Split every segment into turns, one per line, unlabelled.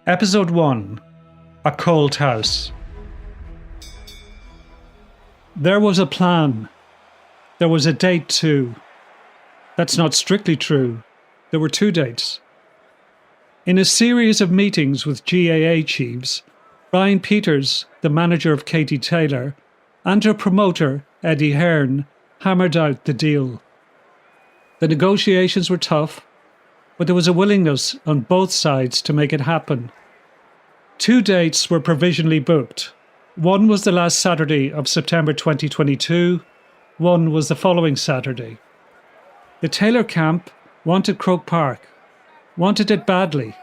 Episode 1. A Cold House. There was a plan. There was a date too. That's not strictly true. There were 2 dates. In a series of meetings with GAA chiefs, Brian Peters, the manager of Katie Taylor, and her promoter, Eddie Hearn, hammered out the deal. The negotiations were tough, but there was a willingness on both sides to make it happen. 2 dates were provisionally booked. One was the last Saturday of September 2022, one was the following Saturday. The Taylor camp wanted Croke Park, wanted it badly.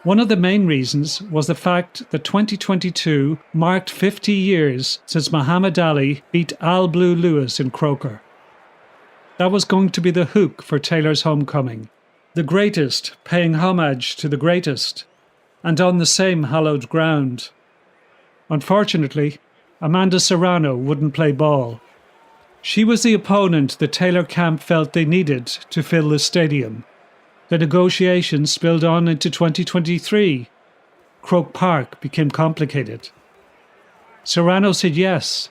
One of the main reasons was the fact that 2022 marked 50 years since Muhammad Ali beat Al Blue Lewis in Croker. That was going to be the hook for Taylor's homecoming. The greatest paying homage to the greatest, and on the same hallowed ground. Unfortunately, Amanda Serrano wouldn't play ball. She was the opponent the Taylor camp felt they needed to fill the stadium. The negotiations spilled on into 2023. Croke Park became complicated. Serrano said yes,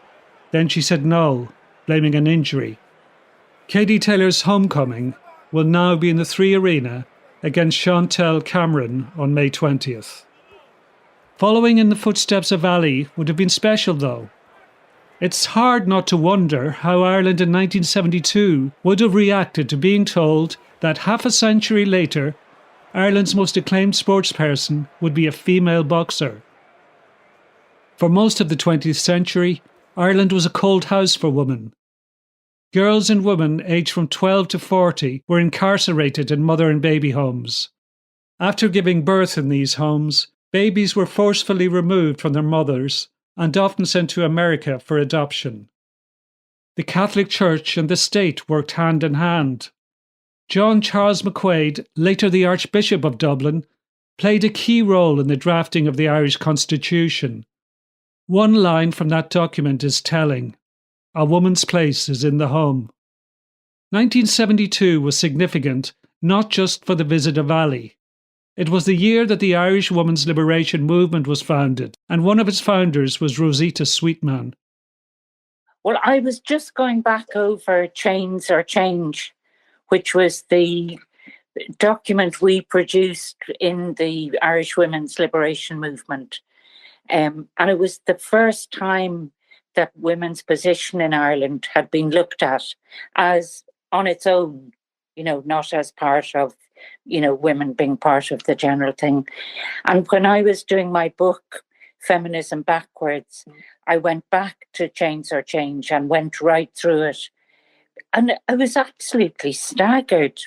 then she said no, blaming an injury. Katie Taylor's homecoming will now be in the 3 Arena against Chantel Cameron on May 20th. Following in the footsteps of Ali would have been special though. It's hard not to wonder how Ireland in 1972 would have reacted to being told that half a century later, Ireland's most acclaimed sportsperson would be a female boxer. For most of the 20th century, Ireland was a cold house for women. Girls and women aged from 12 to 40 were incarcerated in mother and baby homes. After giving birth in these homes, babies were forcefully removed from their mothers and often sent to America for adoption. The Catholic Church and the state worked hand in hand. John Charles McQuaid, later the Archbishop of Dublin, played a key role in the drafting of the Irish Constitution. One line from that document is telling: "A woman's place is in the home." 1972 was significant not just for the visit of Ali. It was the year that the Irish Women's Liberation Movement was founded, and one of its founders was Rosita Sweetman.
Well, I was just going back over Chains or Change, which was the document we produced in the Irish Women's Liberation Movement. And it was the first time that women's position in Ireland had been looked at as on its own, not as part of, women being part of the general thing. And when I was doing my book, Feminism Backwards, I went back to Chains or Change and went right through it. And I was absolutely staggered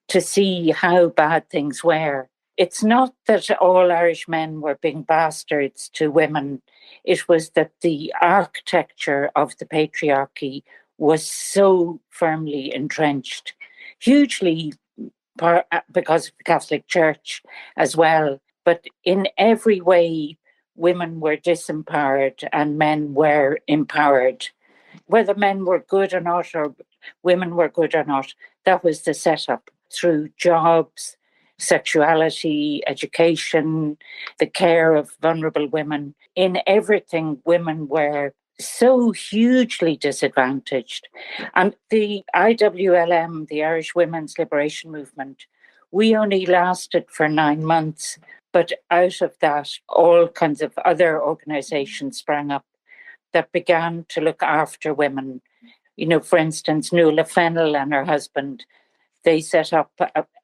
to see how bad things were. It's not that all Irish men were being bastards to women. It was that the architecture of the patriarchy was so firmly entrenched, hugely because of the Catholic Church as well. But in every way, women were disempowered and men were empowered. Whether men were good or not, or women were good or not, that was the setup through jobs, sexuality, education, the care of vulnerable women. In everything, women were so hugely disadvantaged. And the IWLM, the Irish Women's Liberation Movement, we only lasted for 9 months, but out of that, all kinds of other organisations sprang up that began to look after women. For instance, Nuala Fennell and her husband, they set up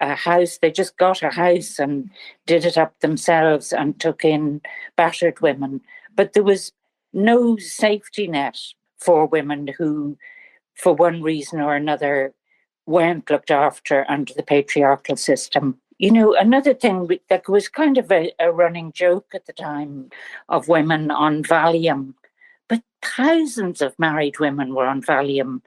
a house. They just got a house and did it up themselves and took in battered women. But there was no safety net for women who, for one reason or another, weren't looked after under the patriarchal system. Another thing that was kind of a running joke at the time of women on Valium, but thousands of married women were on Valium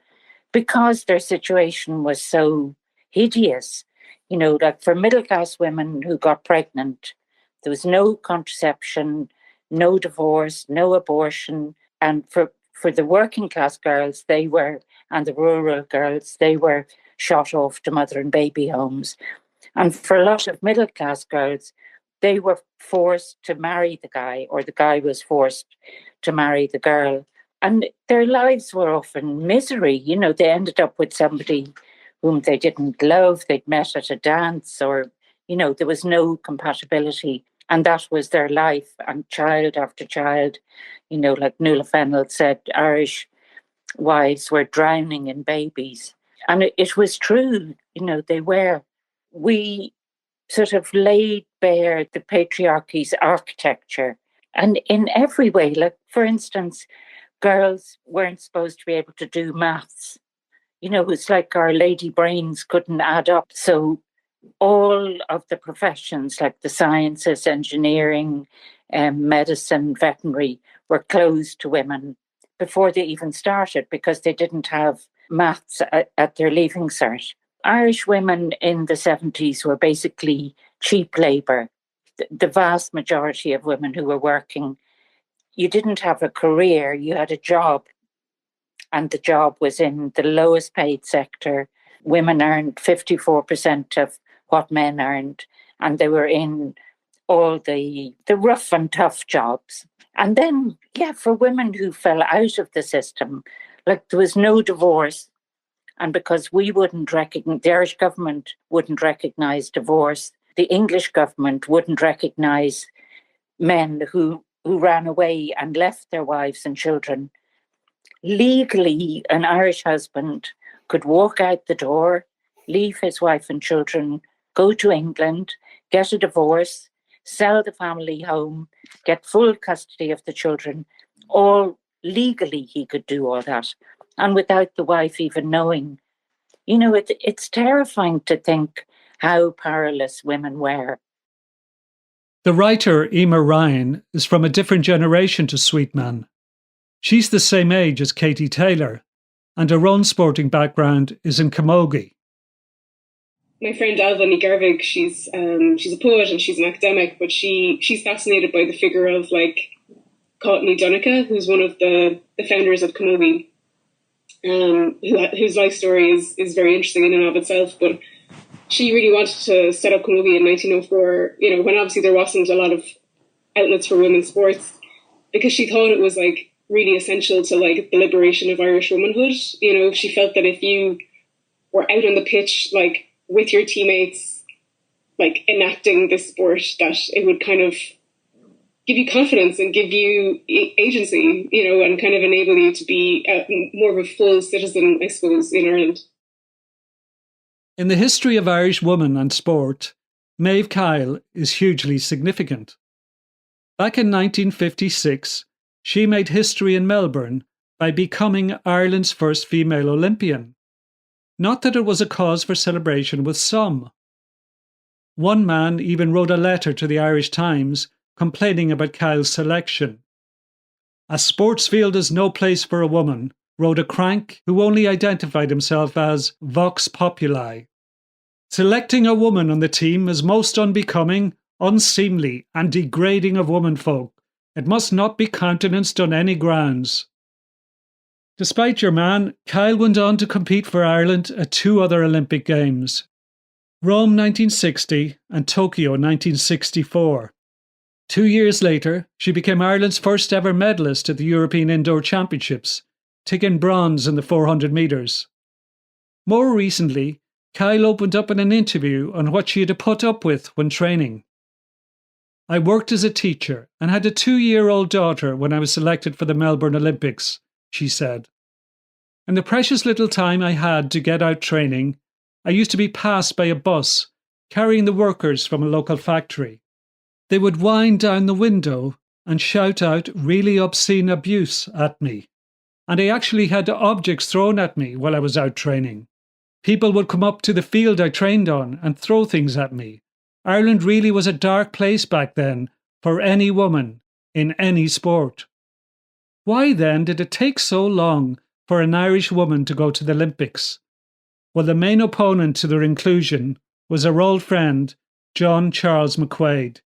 because their situation was so hideous. Like for middle-class women who got pregnant, there was no contraception, no divorce, no abortion. And for the working-class girls, and the rural girls, they were shot off to mother and baby homes. And for a lot of middle-class girls, they were forced to marry the guy, or the guy was forced to marry the girl. And their lives were often misery. You know, they ended up with somebody whom they didn't love, they'd met at a dance, or, you know, there was no compatibility. And that was their life. And child after child, you know, like Nuala Fennell said, Irish wives were drowning in babies. And it was true, you know, they were. We sort of laid bare the patriarchy's architecture. And in every way, like, for instance, girls weren't supposed to be able to do maths. You know, it's like our lady brains couldn't add up. So all of the professions, like the sciences, engineering, medicine, veterinary, were closed to women before they even started because they didn't have maths at their leaving cert. Irish women in the 70s were basically cheap labour. The vast majority of women who were working, you didn't have a career, you had a job. And the job was in the lowest paid sector. Women earned 54% of what men earned, and they were in all the rough and tough jobs. And then, yeah, for women who fell out of the system, like there was no divorce. And because we wouldn't recognize, the Irish government wouldn't recognise divorce, the English government wouldn't recognise men who ran away and left their wives and children. Legally, an Irish husband could walk out the door, leave his wife and children, go to England, get a divorce, sell the family home, get full custody of the children. All legally, he could do all that. And without the wife even knowing. You know, it's terrifying to think how powerless women were.
The writer Emer Ryan is from a different generation to Sweetman. She's the same age as Katie Taylor, and her own sporting background is in camogie.
My friend Alva Garvig, she's a poet and she's an academic, but she's fascinated by the figure of like Courtney Donica, who's one of the founders of camogie, whose life story is very interesting in and of itself. But she really wanted to set up camogie in 1904, you know, when obviously there wasn't a lot of outlets for women's sports, because she thought it was like really essential to like the liberation of Irish womanhood. You know, she felt that if you were out on the pitch, like with your teammates, like enacting this sport, that it would kind of give you confidence and give you agency, you know, and kind of enable you to be more of a full citizen, I suppose, in Ireland.
In the history of Irish women and sport, Maeve Kyle is hugely significant. Back in 1956, she made history in Melbourne by becoming Ireland's first female Olympian. Not that it was a cause for celebration with some. One man even wrote a letter to the Irish Times complaining about Kyle's selection. "A sports field is no place for a woman," wrote a crank who only identified himself as Vox Populi. "Selecting a woman on the team is most unbecoming, unseemly, and degrading of womenfolk. It must not be countenanced on any grounds." Despite your man, Kyle went on to compete for Ireland at two other Olympic Games, Rome 1960 and Tokyo 1964. 2 years later, she became Ireland's first ever medalist at the European Indoor Championships, taking bronze in the 400 metres. More recently, Kyle opened up in an interview on what she had to put up with when training. "I worked as a teacher and had a 2-year-old daughter when I was selected for the Melbourne Olympics," she said. "In the precious little time I had to get out training, I used to be passed by a bus carrying the workers from a local factory. They would wind down the window and shout out really obscene abuse at me. And I actually had objects thrown at me while I was out training. People would come up to the field I trained on and throw things at me. Ireland really was a dark place back then for any woman in any sport." Why then did it take so long for an Irish woman to go to the Olympics? Well, the main opponent to their inclusion was her old friend, John Charles McQuaid.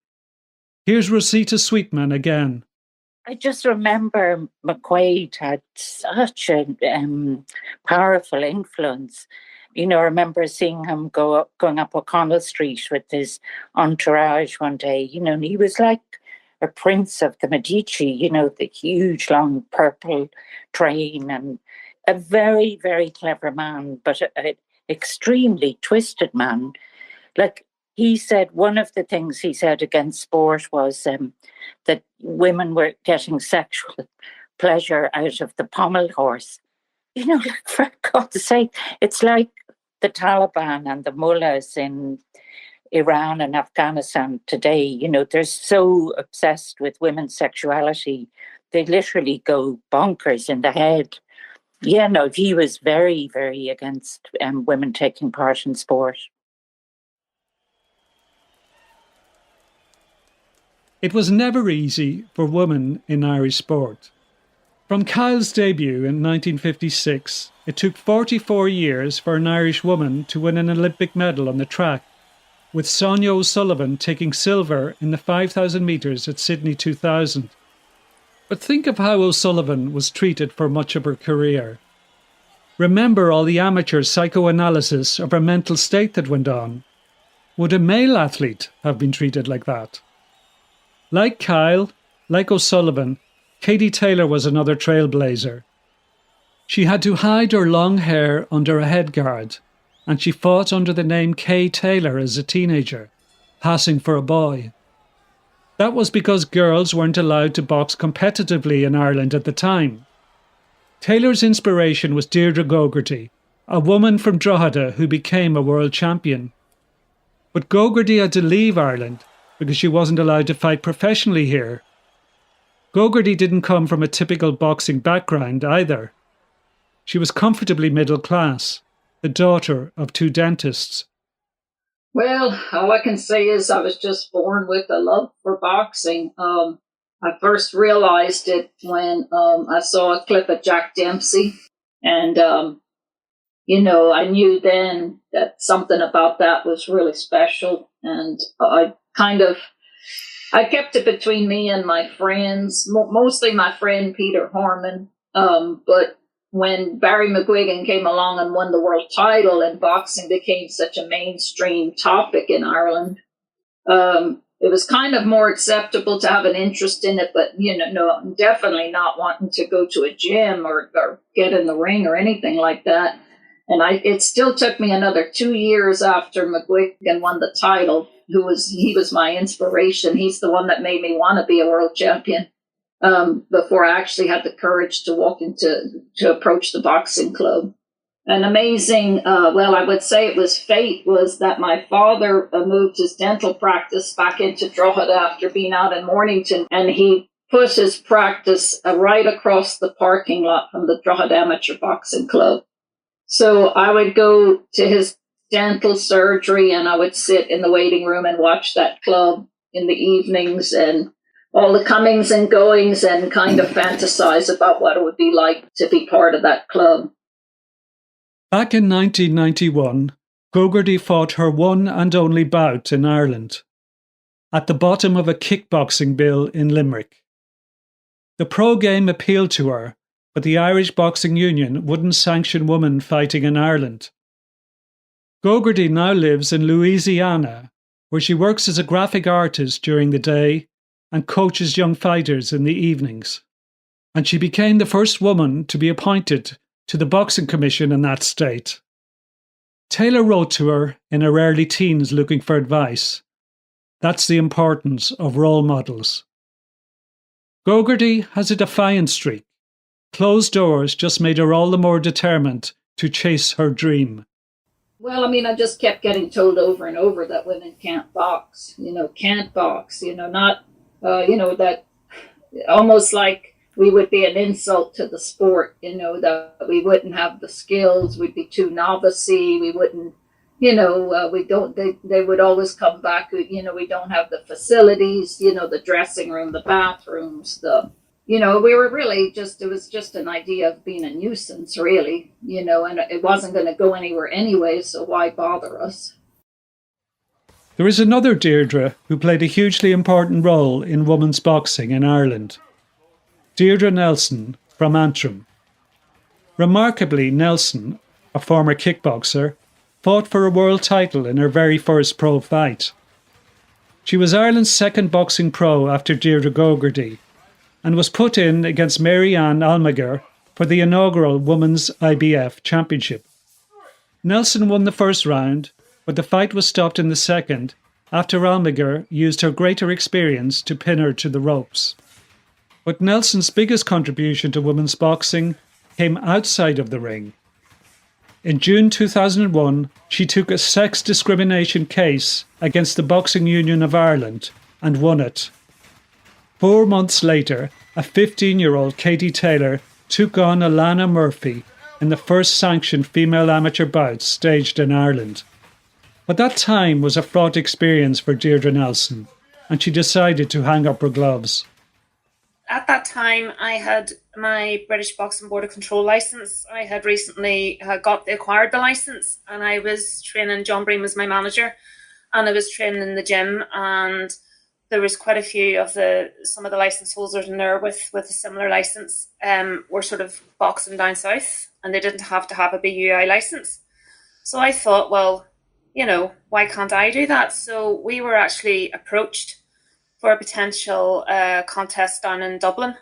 Here's Rosita Sweetman again.
I just remember McQuaid had such a powerful influence. You know, I remember seeing him going up O'Connell Street with his entourage one day, you know, and he was like a prince of the Medici, you know, the huge long purple train, and a very, very clever man, but an extremely twisted man. Like, he said, one of the things he said against sport was that women were getting sexual pleasure out of the pommel horse. You know, like, for God's sake, it's like the Taliban and the mullahs in Iran and Afghanistan today. You know, they're so obsessed with women's sexuality, they literally go bonkers in the head. Yeah, no, he was very, very against women taking part in sport.
It was never easy for women in Irish sport. From Kyle's debut in 1956, it took 44 years for an Irish woman to win an Olympic medal on the track, with Sonia O'Sullivan taking silver in the 5,000 metres at Sydney 2000. But think of how O'Sullivan was treated for much of her career. Remember all the amateur psychoanalysis of her mental state that went on. Would a male athlete have been treated like that? Like Kyle, like O'Sullivan, Katie Taylor was another trailblazer. She had to hide her long hair under a headguard, and she fought under the name Kay Taylor as a teenager, passing for a boy. That was because girls weren't allowed to box competitively in Ireland at the time. Taylor's inspiration was Deirdre Gogarty, a woman from Drogheda who became a world champion. But Gogarty had to leave Ireland because she wasn't allowed to fight professionally here. Gogarty didn't come from a typical boxing background either. She was comfortably middle class, the daughter of two dentists.
Well, all I can say is I was just born with a love for boxing. I first realized it when I saw a clip of Jack Dempsey. And, you know, I knew then that something about that was really special. And I kept it between me and my friends, mostly my friend Peter Harmon. But when Barry McGuigan came along and won the world title and boxing became such a mainstream topic in Ireland, it was kind of more acceptable to have an interest in it, but, you know, no, definitely not wanting to go to a gym or get in the ring or anything like that. And it still took me another 2 years after McGuigan won the title. He was my inspiration. He's the one that made me want to be a world champion. Before I actually had the courage to approach the boxing club. An amazing, I would say it was fate, was that my father moved his dental practice back into Drogheda after being out in Mornington, and he put his practice right across the parking lot from the Drogheda Amateur Boxing Club. So I would go to his dental surgery and I would sit in the waiting room and watch that club in the evenings and all the comings and goings and kind of fantasize about what it would be like to be part of that club.
Back in 1991, Gogarty fought her one and only bout in Ireland, at the bottom of a kickboxing bill in Limerick. The pro game appealed to her, but the Irish Boxing Union wouldn't sanction women fighting in Ireland. Gogarty now lives in Louisiana, where she works as a graphic artist during the day and coaches young fighters in the evenings. And she became the first woman to be appointed to the Boxing Commission in that state. Taylor wrote to her in her early teens looking for advice. That's the importance of role models. Gogarty has a defiant streak. Closed doors just made her all the more determined to chase her dream.
Well, I mean, I just kept getting told over and over that women can't box, can't box, not, that almost like we would be an insult to the sport, that we wouldn't have the skills, we'd be too novice-y, we wouldn't, they would always come back, we don't have the facilities, the dressing room, the bathrooms, we were really it was just an idea of being a nuisance, really, and it wasn't going to go anywhere anyway, so why bother us?
There is another Deirdre who played a hugely important role in women's boxing in Ireland. Deirdre from Antrim. Remarkably, Nelson, a former kickboxer, fought for a world title in her very first pro fight. She was Ireland's second boxing pro after Deirdre Gogarty, and was put in against Mary-Ann Almaguer for the inaugural Women's IBF Championship. Nelson won the first round, but the fight was stopped in the second after Almaguer used her greater experience to pin her to the ropes. But Nelson's biggest contribution to women's boxing came outside of the ring. In June 2001, she took a sex discrimination case against the Boxing Union of Ireland and won it. 4 months later, a 15-year-old Katie Taylor took on Alana Murphy in the first sanctioned female amateur bouts staged in Ireland. But that time was a fraught experience for Deirdre Nelson, and she decided to hang up her gloves.
At that time, I had my British Boxing Board of Control licence. I had recently acquired the licence, and I was training. John Breen was my manager, and I was training in the gym, and there was quite a few of some of the licence holders in there with a similar licence were sort of boxing down south, and they didn't have to have a BUI licence. So I thought, well, why can't I do that? So we were actually approached for a potential contest down in Dublin.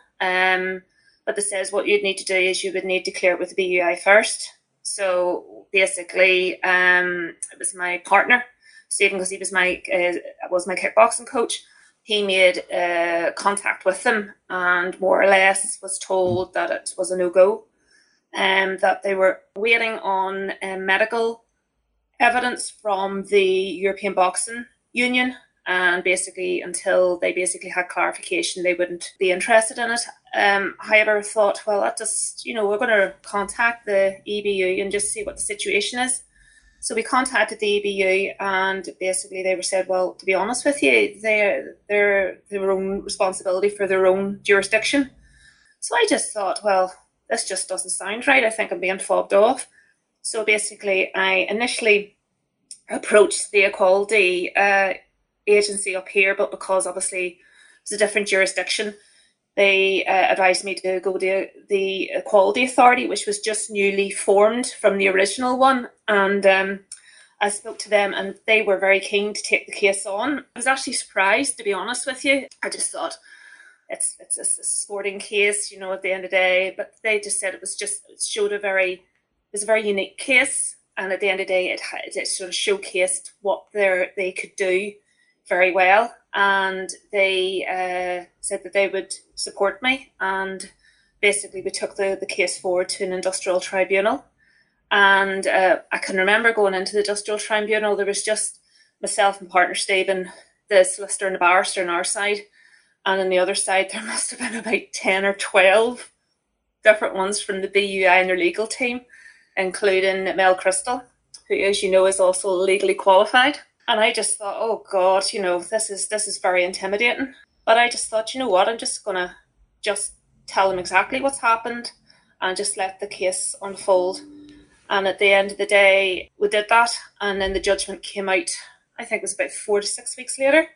But they says what you'd need to do is you would need to clear it with the BUI first. So basically, it was my partner, Stephen, because he was my kickboxing coach. He made contact with them and more or less was told that it was a no-go, and that they were waiting on medical evidence from the European Boxing Union, and basically until they had clarification, they wouldn't be interested in it. However, I thought, well, that just, we're going to contact the EBU and just see what the situation is. So we contacted the EBU, and basically they were said, well, to be honest with you, they're their own responsibility for their own jurisdiction. So I just thought, well, this just doesn't sound right. I think I'm being fobbed off. So basically, I initially approached the equality agency up here, but because obviously it's a different jurisdiction, they advised me to go to the Equality Authority, which was just newly formed from the original one. And I spoke to them, and they were very keen to take the case on. I was actually surprised, to be honest with you. I just thought it's a sporting case, at the end of the day. But they just said it was a very unique case, and at the end of the day, it sort of showcased what they could do very well. And they said that they would support me, and basically we took the case forward to an industrial tribunal. And I can remember going into the industrial tribunal, there was just myself and partner Stephen, the solicitor and the barrister on our side, and on the other side there must have been about 10 or 12 different ones from the BUI and their legal team, including Mel Crystal, who, as you know, is also legally qualified. And I just thought, oh God, this is very intimidating. But I just thought, what, I'm just going to tell them exactly what's happened and just let the case unfold. And at the end of the day, we did that. And then the judgment came out, I think it was about 4 to 6 weeks later,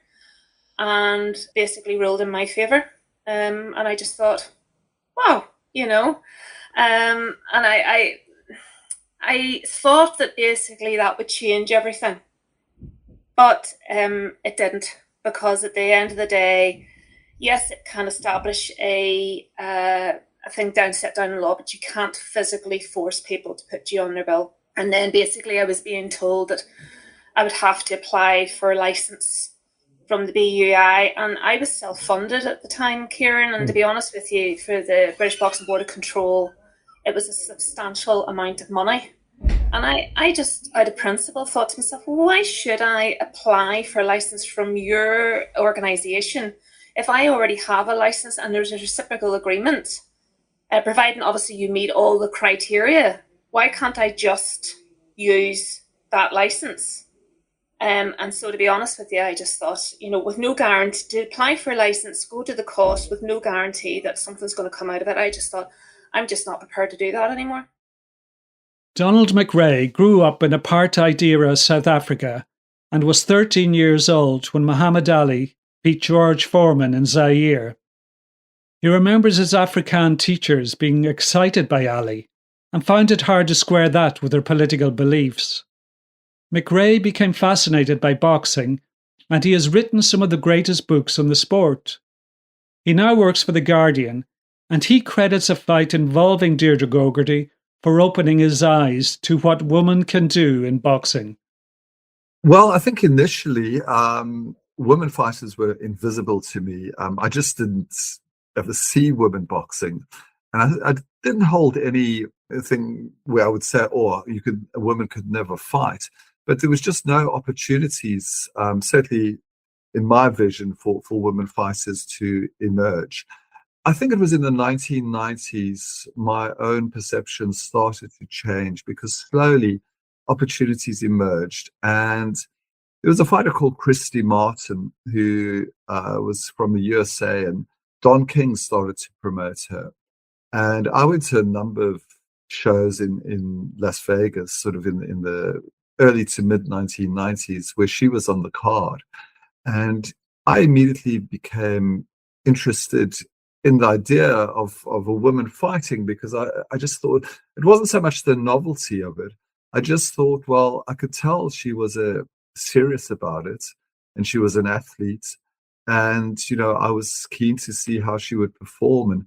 and basically ruled in my favour. And I just thought, wow, and I thought that basically that would change everything. But it didn't, because at the end of the day, yes, it can establish a thing set down in law, but you can't physically force people to put you on their bill. And then basically I was being told that I would have to apply for a licence from the BUI, and I was self-funded at the time, Kieran, and to be honest with you, for the British Boxing Board of Control, it was a substantial amount of money. And I just, out of principle, thought to myself, why should I apply for a licence from your organisation if I already have a licence and there's a reciprocal agreement, providing obviously you meet all the criteria? Why can't I just use that licence? And so, to be honest with you, I just thought, with no guarantee, to apply for a licence, go to the cost with no guarantee that something's going to come out of it, I just thought, I'm just not prepared to do that anymore.
Donald McRae grew up in apartheid-era South Africa and was 13 years old when Muhammad Ali beat George Foreman in Zaire. He remembers his Afrikaan teachers being excited by Ali and found it hard to square that with their political beliefs. McRae became fascinated by boxing, and he has written some of the greatest books on the sport. He now works for The Guardian, and he credits a fight involving Deirdre Gogarty for opening his eyes to what women can do in boxing.
Well, I think initially women fighters were invisible to me. I just didn't ever see women boxing, and I didn't hold anything where I would say, "Oh, a woman could never fight." But there was just no opportunities, certainly in my vision, for women fighters to emerge. I think it was in the 1990s my own perception started to change because slowly opportunities emerged, and there was a fighter called Christy Martin who was from the USA, and Don King started to promote her. And I went to a number of shows in Las Vegas, sort of in the early to mid 1990s, where she was on the card. And I immediately became interested in the idea of a woman fighting, because I just thought it wasn't so much the novelty of it. I just thought, well, I could tell she was serious about it, and she was an athlete. And, I was keen to see how she would perform. And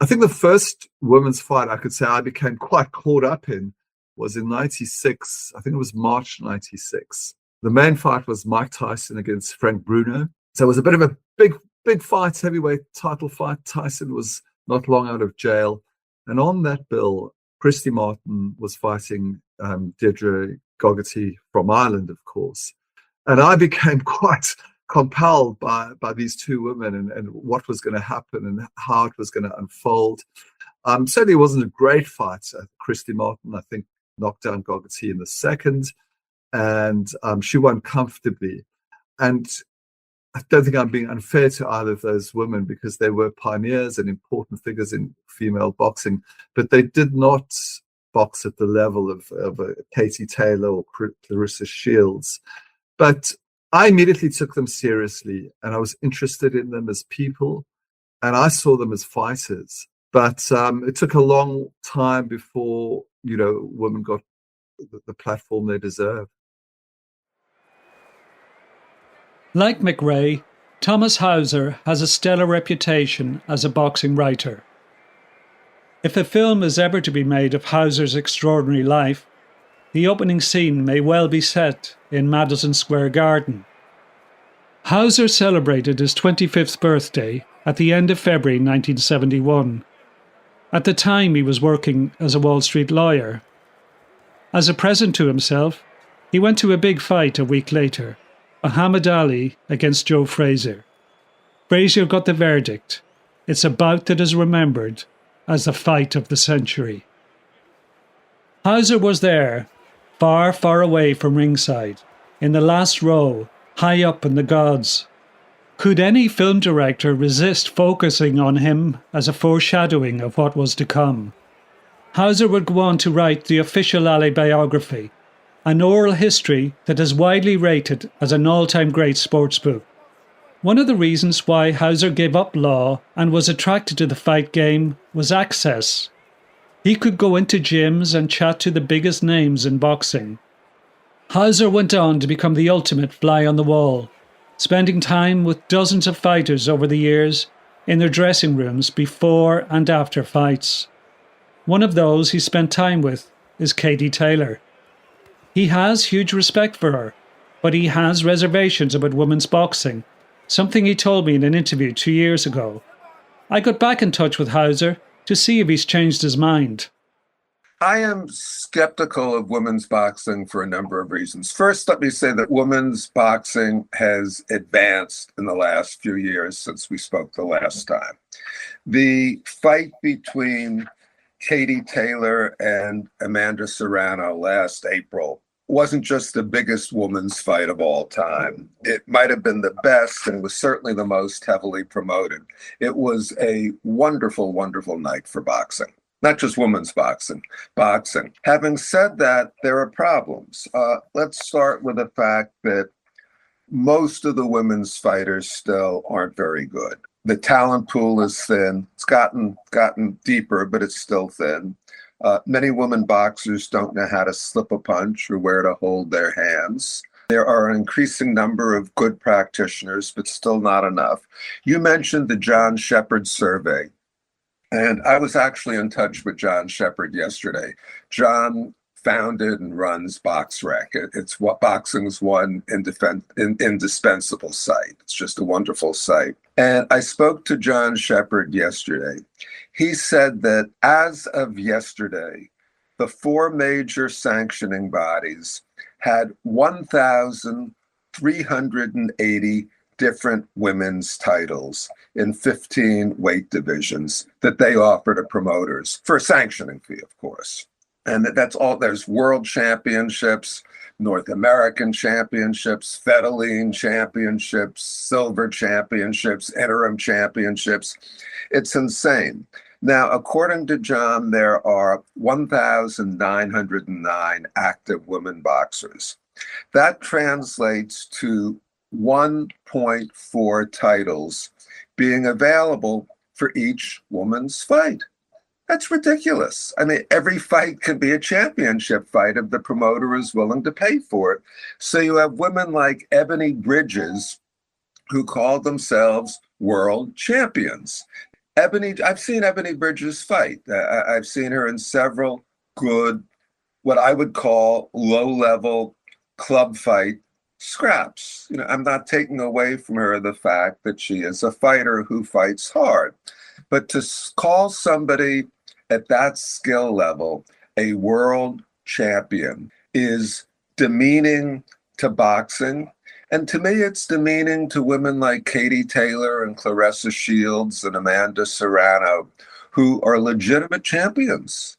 I think the first women's fight I could say I became quite caught up in was in 96. I think it was March 96. The main fight was Mike Tyson against Frank Bruno. So it was a bit of a big fight, heavyweight title fight. Tyson was not long out of jail. And on that bill, Christy Martin was fighting Deirdre Gogarty from Ireland, of course. And I became quite compelled by these two women and what was going to happen and how it was going to unfold. Certainly it wasn't a great fight. Christy Martin, I think, knocked down Gogarty in the second, and she won comfortably. And I don't think I'm being unfair to either of those women, because they were pioneers and important figures in female boxing, but they did not box at the level of Katie Taylor or Clarissa Shields. But I immediately took them seriously, and I was interested in them as people, and I saw them as fighters. But it took a long time before, women got the platform they deserve.
Like McRae, Thomas Hauser has a stellar reputation as a boxing writer. If a film is ever to be made of Hauser's extraordinary life, the opening scene may well be set in Madison Square Garden. Hauser celebrated his 25th birthday at the end of February 1971. At the time, he was working as a Wall Street lawyer. As a present to himself, he went to a big fight a week later, Muhammad Ali against Joe Frazier. Frazier got the verdict. It's a bout that is remembered as the fight of the century. Hauser was there, far, far away from ringside, in the last row, high up in the gods. Could any film director resist focusing on him as a foreshadowing of what was to come? Hauser would go on to write the official Ali biography, an oral history that is widely rated as an all-time great sports book. One of the reasons why Hauser gave up law and was attracted to the fight game was access. He could go into gyms and chat to the biggest names in boxing. Hauser went on to become the ultimate fly on the wall, spending time with dozens of fighters over the years in their dressing rooms before and after fights. One of those he spent time with is Katie Taylor. He has huge respect for her, but he has reservations about women's boxing, something he told me in an interview 2 years ago. I got back in touch with Hauser to see if he's changed his mind.
I am skeptical of women's boxing for a number of reasons. First, let me say that women's boxing has advanced in the last few years since we spoke the last time. The fight between Katie Taylor and Amanda Serrano last April wasn't just the biggest women's fight of all time. It might have been the best and was certainly the most heavily promoted. It was a wonderful, wonderful night for boxing. Not just women's boxing. Having said that, there are problems. Let's start with the fact that most of the women's fighters still aren't very good. The talent pool is thin. It's gotten deeper, but it's still thin. Many women boxers don't know how to slip a punch or where to hold their hands. There are an increasing number of good practitioners, but still not enough. You mentioned the John Shepherd survey, and I was actually in touch with John Shepherd yesterday. John founded and runs BoxRec. It's what boxing's one indispensable site. It's just a wonderful site. And I spoke to John Shepherd yesterday. He said that as of yesterday, the 4 major sanctioning bodies had 1,380 different women's titles in 15 weight divisions that they offer to promoters for a sanctioning fee, of course. And that's all. There's world championships, North American championships, Fedayeen championships, silver championships, interim championships. It's insane. Now, according to John, there are 1,909 active women boxers. That translates to 1.4 titles being available for each woman's fight. That's ridiculous. I mean, every fight can be a championship fight if the promoter is willing to pay for it. So you have women like Ebony Bridges who call themselves world champions. I've seen Ebony Bridges fight. I've seen her in several good, what I would call low-level club fight scraps. You know, I'm not taking away from her the fact that she is a fighter who fights hard. But to call somebody at that skill level a world champion is demeaning to boxing. And to me, it's demeaning to women like Katie Taylor and Claressa Shields and Amanda Serrano, who are legitimate champions.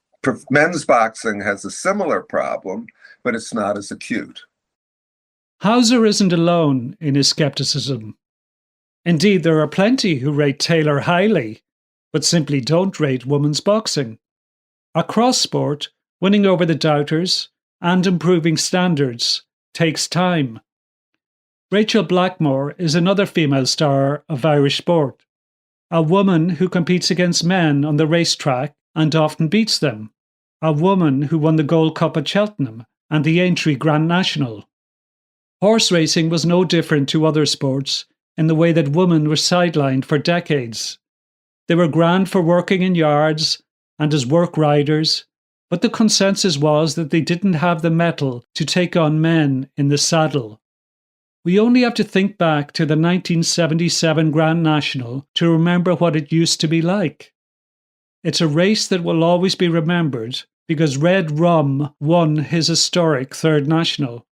Men's boxing has a similar problem, but it's not as acute.
Hauser isn't alone in his skepticism. Indeed, there are plenty who rate Taylor highly, but simply don't rate women's boxing. Across sport, winning over the doubters and improving standards takes time. Rachel Blackmore is another female star of Irish sport, a woman who competes against men on the racetrack and often beats them, a woman who won the Gold Cup at Cheltenham and the Aintree Grand National. Horse racing was no different to other sports in the way that women were sidelined for decades. They were grand for working in yards and as work riders, but the consensus was that they didn't have the mettle to take on men in the saddle. We only have to think back to the 1977 Grand National to remember what it used to be like. It's a race that will always be remembered because Red Rum won his historic Third National.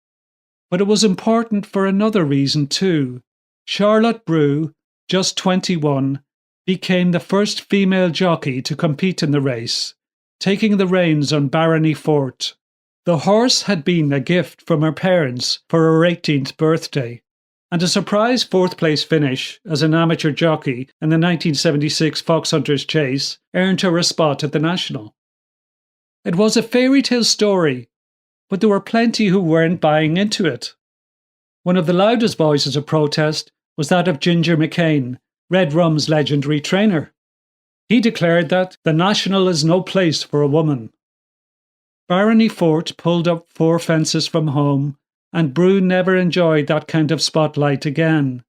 But it was important for another reason too. Charlotte Brew, just 21, became the first female jockey to compete in the race, taking the reins on Barony Fort. The horse had been a gift from her parents for her 18th birthday, and a surprise 4th place finish as an amateur jockey in the 1976 Foxhunters Chase earned her a spot at the National. It was a fairy tale story, but there were plenty who weren't buying into it. One of the loudest voices of protest was that of Ginger McCain, Red Rum's legendary trainer. He declared that the National is no place for a woman. Barony Fort pulled up 4 fences from home, and Brew never enjoyed that kind of spotlight again.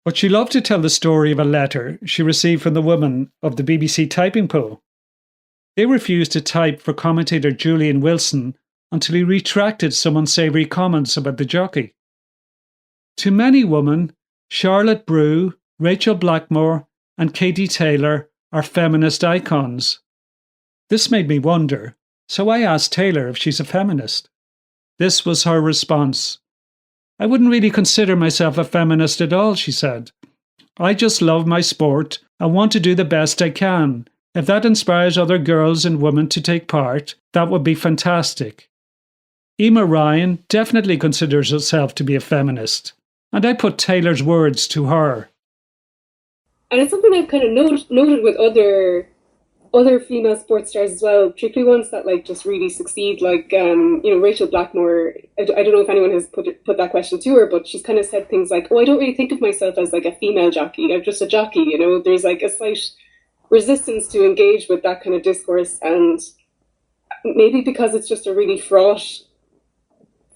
But she loved to tell the story of a letter she received from the women of the BBC typing pool. They refused to type for commentator Julian Wilson until he retracted some unsavoury comments about the jockey. To many women, Charlotte Brew, Rachel Blackmore and Katie Taylor are feminist icons. This made me wonder, so I asked Taylor if she's a feminist. This was her response. I wouldn't really consider myself a feminist at all, she said. I just love my sport and want to do the best I can. If that inspires other girls and women to take part, that would be fantastic. Emma Ryan definitely considers herself to be a feminist, and I put Taylor's words to her.
And it's something I've kind of noted with other female sports stars as well, particularly ones that like just really succeed, like Rachel Blackmore. I don't know if anyone has put that question to her, but she's kind of said things like, "Oh, I don't really think of myself as like a female jockey. I'm just a jockey." There's like a slight resistance to engage with that kind of discourse, and maybe because it's just a really fraught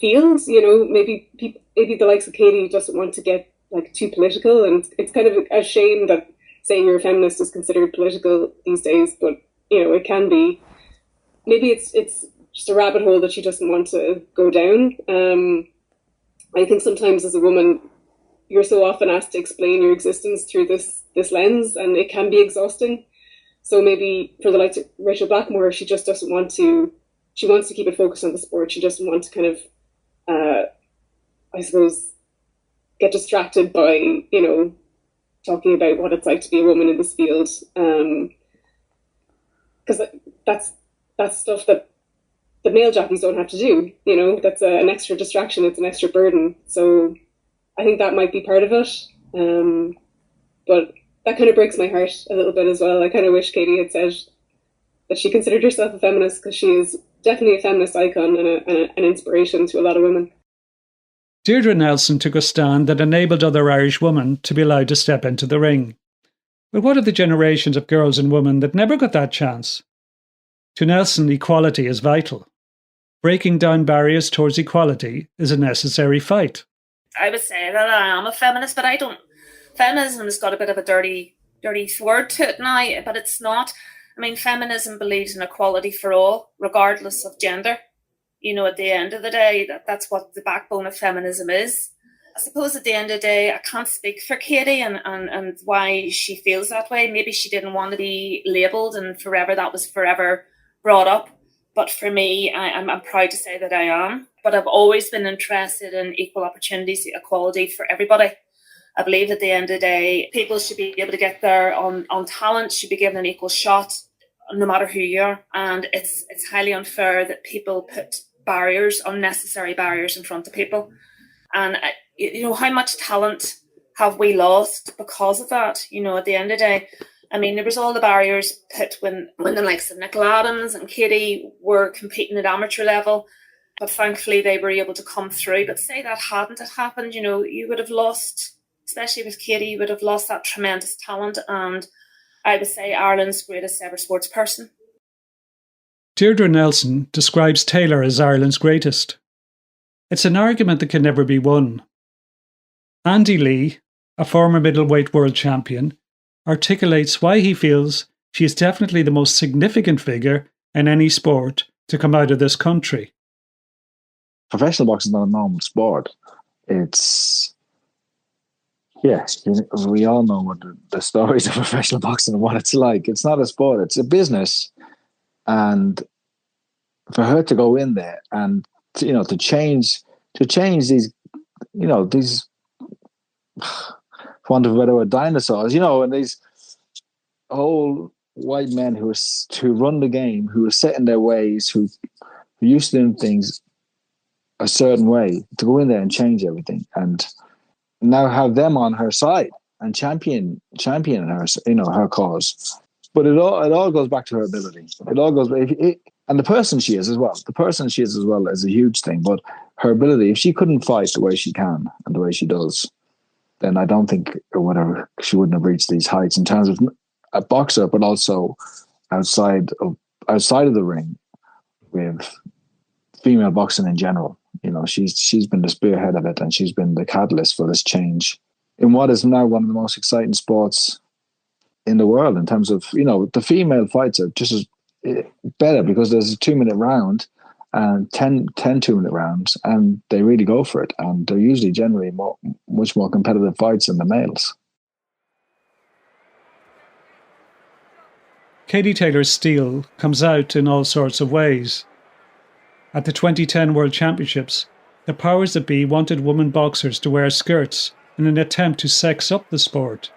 field, maybe the likes of Katie doesn't want to get like too political, and it's kind of a shame that saying you're a feminist is considered political these days, but it can be. Maybe it's just a rabbit hole that she doesn't want to go down. I think sometimes as a woman, you're so often asked to explain your existence through this lens, and it can be exhausting. So maybe for the likes of Rachel Blackmore, she just doesn't want to. She wants to keep it focused on the sport. She doesn't want to kind of, I suppose, get distracted by talking about what it's like to be a woman in this field, because that's stuff that the male jockeys don't have to do. That's an extra distraction. It's an extra burden. So I think that might be part of it. But that kind of breaks my heart a little bit as well. I kind of wish Katie had said that she considered herself a feminist, because she is definitely a feminist icon and an inspiration to a lot of women.
Deirdre Nelson took a stand that enabled other Irish women to be allowed to step into the ring. But what of the generations of girls and women that never got that chance? To Nelson, equality is vital. Breaking down barriers towards equality is a necessary fight.
I would say that I am a feminist, but I don't. Feminism has got a bit of a dirty word to it now, but it's not. I mean, feminism believes in equality for all, regardless of gender. At the end of the day, that's what the backbone of feminism is. I suppose at the end of the day, I can't speak for Katie and why she feels that way. Maybe she didn't want to be labelled, and that was forever brought up. But for me, I'm proud to say that I am. But I've always been interested in equal opportunities, equality for everybody. I believe at the end of the day, people should be able to get there on talent, should be given an equal shot, no matter who you are. And it's highly unfair that people put unnecessary barriers in front of people. And, how much talent have we lost because of that? At the end of the day, I mean, there was all the barriers put when the likes of Nicola Adams and Katie were competing at amateur level. But thankfully, they were able to come through. But say that hadn't happened, you would have lost, especially with Katie, you would have lost that tremendous talent. And I would say Ireland's greatest ever sports person.
Deirdre Nelson describes Taylor as Ireland's greatest. It's an argument that can never be won. Andy Lee, a former middleweight world champion, articulates why he feels she is definitely the most significant figure in any sport to come out of this country.
Professional boxing is not a normal sport. We all know what the stories of professional boxing and what it's like. It's not a sport, it's a business. And for her to go in there and to change these, these, for want of a better word, dinosaurs, and these old white men who run the game, who are set in their ways, who are used to doing things a certain way, to go in there and change everything, and now have them on her side and champion her, her cause. But it all goes back to her ability. It all goes, and the person she is as well. The person she is as well is a huge thing. But her ability, if she couldn't fight the way she can and the way she does, then I don't think she wouldn't have reached these heights in terms of a boxer, but also outside of the ring with female boxing in general. She's been the spearhead of it, and she's been the catalyst for this change in what is now one of the most exciting sports in the world in terms of, the female fights are just as better because there's a 2-minute round and 10 2-minute rounds, and they really go for it. And they're usually generally much more competitive fights than the males.
Katie Taylor's steel comes out in all sorts of ways. At the 2010 World Championships, the powers that be wanted women boxers to wear skirts in an attempt to sex up the sport.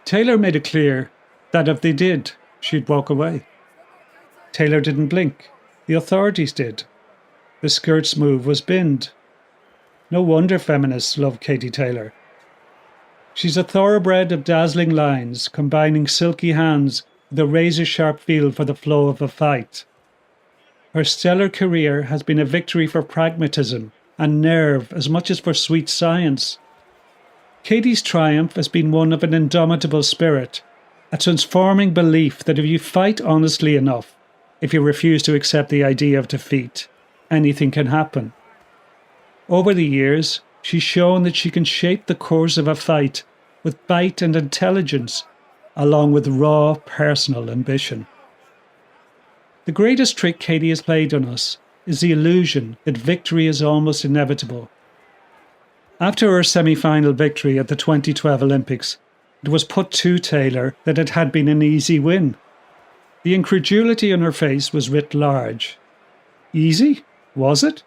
Taylor made it clear that if they did, she'd walk away. Taylor didn't blink. The authorities did. The skirts move was binned. No wonder feminists love Katie Taylor. She's a thoroughbred of dazzling lines, combining silky hands with a razor-sharp feel for the flow of a fight. Her stellar career has been a victory for pragmatism and nerve as much as for sweet science. Katie's triumph has been one of an indomitable spirit, a transforming belief that if you fight honestly enough, if you refuse to accept the idea of defeat, anything can happen. Over the years, she's shown that she can shape the course of a fight with bite and intelligence, along with raw personal ambition. The greatest trick Katie has played on us is the illusion that victory is almost inevitable. After her semi-final victory at the 2012 Olympics, it was put to Taylor that it had been an easy win. The incredulity on her face was writ large. Easy? Was it?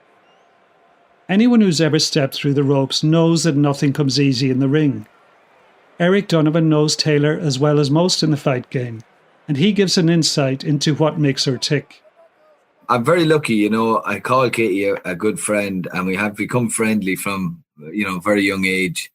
Anyone who's ever stepped through the ropes knows that nothing comes easy in the ring. Eric Donovan knows Taylor as well as most in the fight game, and he gives an insight into what makes her tick.
I'm very lucky, you know. I call Katie a good friend, and we have become friendly from, you know, very young age.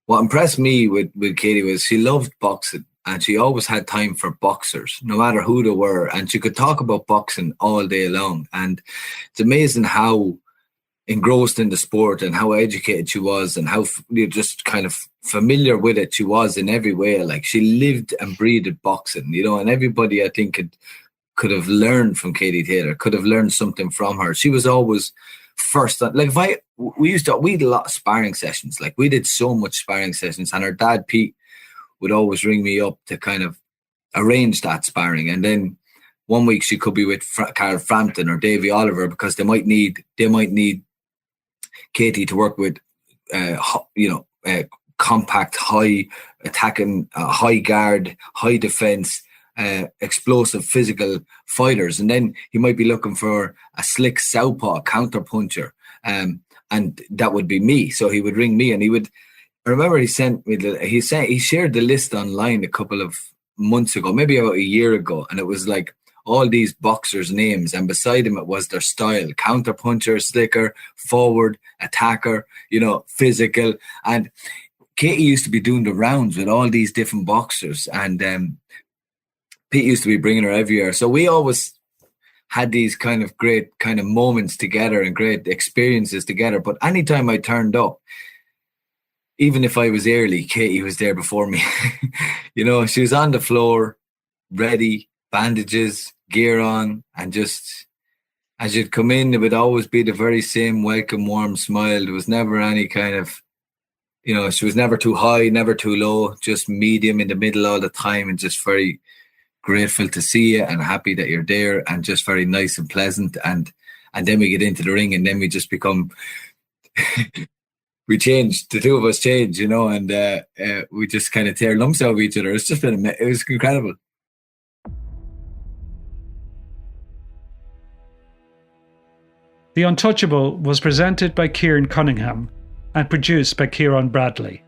What impressed me with Katie was she loved boxing, and she always had time for boxers, no matter who they were, and she could talk about boxing all day long. And it's amazing how engrossed in the sport and how educated she was, and how just kind of familiar with it she was in every way. Like, she lived and breathed boxing, you know, and everybody, I think, could have learned from Katie Taylor, could have learned something from her. She was always first. Like, we did a lot of sparring sessions. Like, we did so much sparring sessions, and her dad Pete would always ring me up to kind of arrange that sparring. And then one week she could be with Carl Frampton or Davy Oliver, because they might need Katie to work with, compact, high attacking, high guard, high defense, explosive physical fighters. And then he might be looking for a slick southpaw counter puncher, and that would be me. So he would ring me, and I remember he shared the list online a couple of months ago, maybe about a year ago, and it was like all these boxers' names, and beside him it was their style: counter puncher, slicker, forward, attacker, you know, physical. And Katie used to be doing the rounds with all these different boxers, and Pete used to be bringing her everywhere. So we always had these kind of great kind of moments together and great experiences together. But anytime I turned up, even if I was early, Katie was there before me. You know, she was on the floor, ready, bandages, gear on, and just as you'd come in, it would always be the very same welcome, warm smile. There was never any kind of, you know, she was never too high, never too low, just medium in the middle all the time, and just very grateful to see you and happy that you're there, and just very nice and pleasant. And then we get into the ring, and then we just become we changed, the two of us changed, you know, and we just kind of tear lumps out of each other. It's just been it was incredible.
The Untouchable was presented by Kieran Cunningham and produced by Ciaran Bradley.